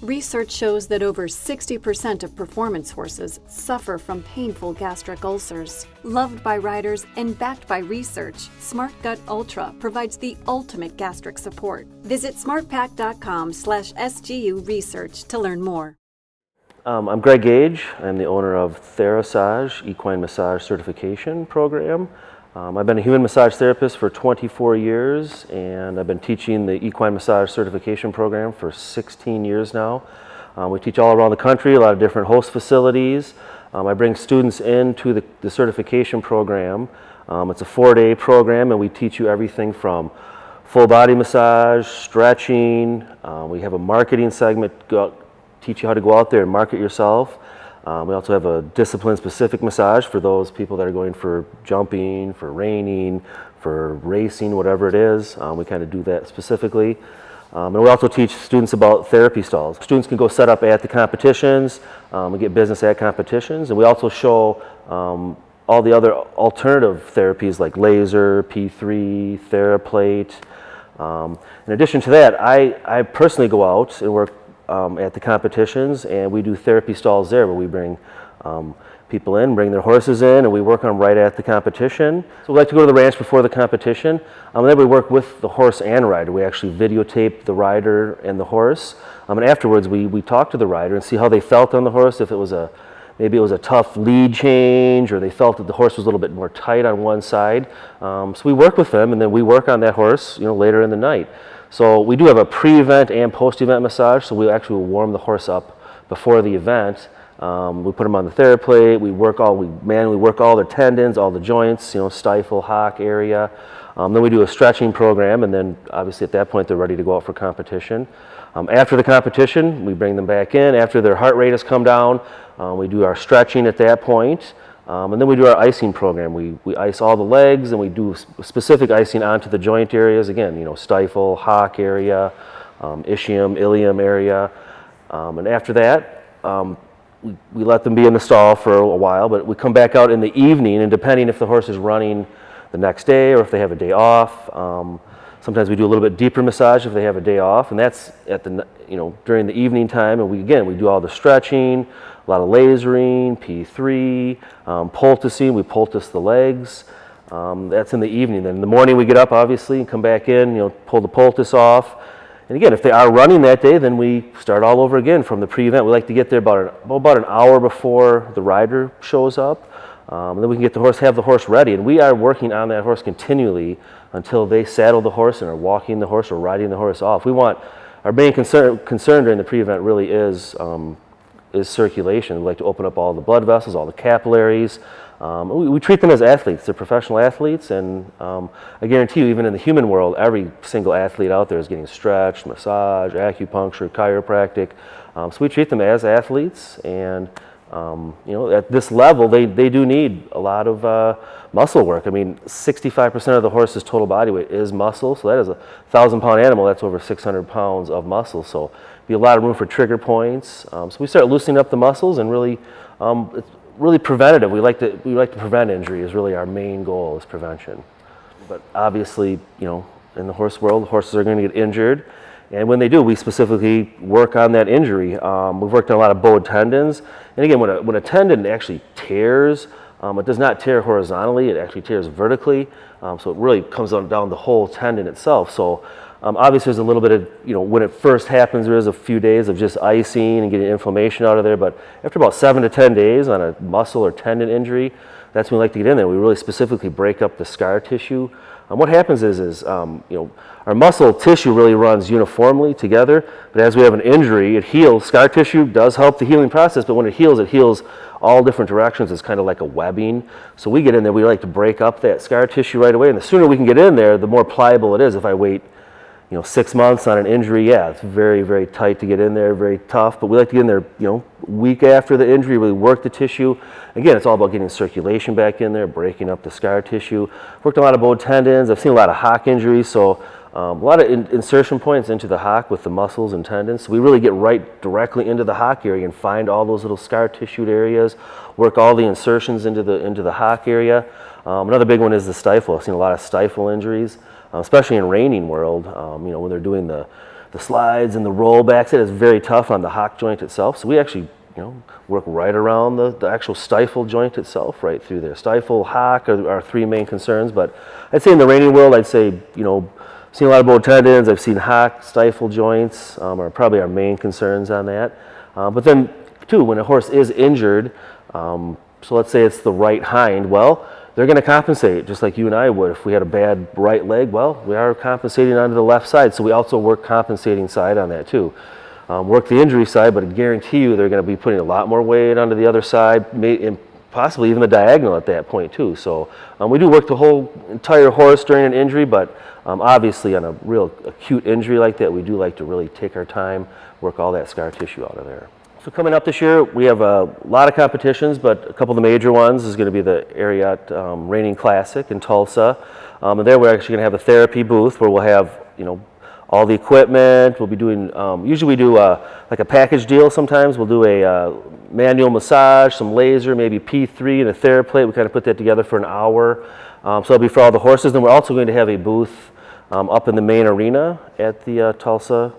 Research shows that over 60% of performance horses suffer from painful gastric ulcers. Loved by riders and backed by research, Smart Gut Ultra provides the ultimate gastric support. Visit smartpack.com/SGU research to learn more. I'm Greg Gage. I'm the owner of Therasage Equine Massage Certification program. I've been a human massage therapist for 24 years, and I've been teaching the Equine Massage Certification program for 16 years now. We teach all around the country, a lot of different host facilities. I bring students into the certification program. It's a 4-day program, and we teach you everything from full body massage, stretching. We have a marketing segment, teach you how to go out there and market yourself. We also have a discipline-specific massage for those people that are going for jumping, for reining, for racing, whatever it is. We kind of do that specifically. And we also teach students about therapy stalls. Students can go set up at the competitions, we get business at competitions, and we also show all the other alternative therapies like laser, P3, TheraPlate. In addition to that, I personally go out and work at the competitions, and we do therapy stalls there where we bring people in, bring their horses in, and we work on right at the competition. So we like to go to the ranch before the competition, and then we work with the horse and rider. We actually videotape the rider and the horse, and afterwards we talk to the rider and see how they felt on the horse, if it was maybe it was a tough lead change, or they felt that the horse was a little bit more tight on one side. So we work with them, and then we work on that horse, later in the night. So we do have a pre-event and post-event massage, so we actually warm the horse up before the event. We put them on the TheraPlate, we manually work all their tendons, all the joints, stifle, hock area. Then we do a stretching program, and then obviously at that point they're ready to go out for competition. After the competition, we bring them back in. After their heart rate has come down, we do our stretching at that point. And then we do our icing program. We ice all the legs, and we do specific icing onto the joint areas. Again, stifle, hock area, ischium, ilium area. And after that, we let them be in the stall for a while, but we come back out in the evening, and depending if the horse is running the next day or if they have a day off, sometimes we do a little bit deeper massage if they have a day off, and that's at during the evening time. And we do all the stretching, a lot of lasering, P3, poulticing. We poultice the legs. That's in the evening. Then in the morning we get up, obviously, and come back in, pull the poultice off. And again, if they are running that day, then we start all over again from the pre-event. We like to get there about an hour before the rider shows up. Then we can have the horse ready. And we are working on that horse continually until they saddle the horse and are walking the horse or riding the horse off. Our main concern during the pre-event really is circulation. We like to open up all the blood vessels, all the capillaries. We treat them as athletes. They're professional athletes, and I guarantee you, even in the human world, every single athlete out there is getting stretched, massage, acupuncture, chiropractic. So we treat them as athletes, and at this level, they do need a lot of muscle work. 65% of the horse's total body weight is muscle, so that is a 1,000-pound animal. That's over 600 pounds of muscle. So be a lot of room for trigger points. So we start loosening up the muscles, and really, it's really preventative. We like to prevent injury. Is really our main goal, is prevention. But obviously, in the horse world, horses are going to get injured. And when they do, we specifically work on that injury. We've worked on a lot of bowed tendons. And again, when a tendon actually tears, it does not tear horizontally, it actually tears vertically. So it really comes down the whole tendon itself. So obviously there's a little bit of, when it first happens, there is a few days of just icing and getting inflammation out of there. But after about 7 to 10 days on a muscle or tendon injury, that's when we like to get in there. We really specifically break up the scar tissue. What happens is our muscle tissue really runs uniformly together, but as we have an injury, it heals. Scar tissue does help the healing process, but when it heals all different directions. It's kind of like a webbing. So we get in there, we like to break up that scar tissue right away, and the sooner we can get in there, the more pliable it is. If I wait 6 months on an injury, it's very, very tight to get in there, very tough, but we like to get in there, week after the injury, really work the tissue. Again, it's all about getting circulation back in there, breaking up the scar tissue. Worked a lot of bowed tendons. I've seen a lot of hock injuries, so a lot of insertion points into the hock with the muscles and tendons. So we really get right directly into the hock area and find all those little scar tissued areas, work all the insertions into the hock area. Another big one is the stifle. I've seen a lot of stifle injuries, especially in reining world, when they're doing the the slides and the rollbacks. It is very tough on the hock joint itself. So we actually, work right around the actual stifle joint itself, right through there. Stifle, hock are our three main concerns. But I'd say in the reining world, I'd say, seen a lot of bowed tendons. I've seen hock, stifle joints are probably our main concerns on that. But then, too, when a horse is injured, so let's say it's the right hind, well, they're going to compensate just like you and I would. If we had a bad right leg, well, we are compensating onto the left side. So we also work compensating side on that, too. Work the injury side, but I guarantee you they're going to be putting a lot more weight onto the other side, and possibly even the diagonal at that point, too. So we do work the whole entire horse during an injury, but obviously on a real acute injury like that, we do like to really take our time, work all that scar tissue out of there. So coming up this year, we have a lot of competitions, but a couple of the major ones is going to be the Ariat Reining Classic in Tulsa. And there we're actually going to have a therapy booth where we'll have, all the equipment. We'll be doing, usually we do like a package deal sometimes. We'll do a manual massage, some laser, maybe P3 and a TheraPlate. We kind of put that together for an hour. So it'll be for all the horses. Then we're also going to have a booth up in the main arena at the Tulsa.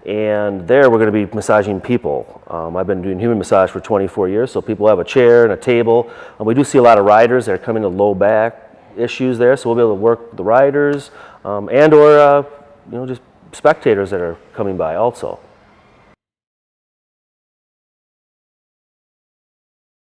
And there we're going to be massaging people. I've been doing human massage for 24 years, so people have a chair and a table. And we do see a lot of riders that are coming to low back issues there, so we'll be able to work with the riders and or just spectators that are coming by also.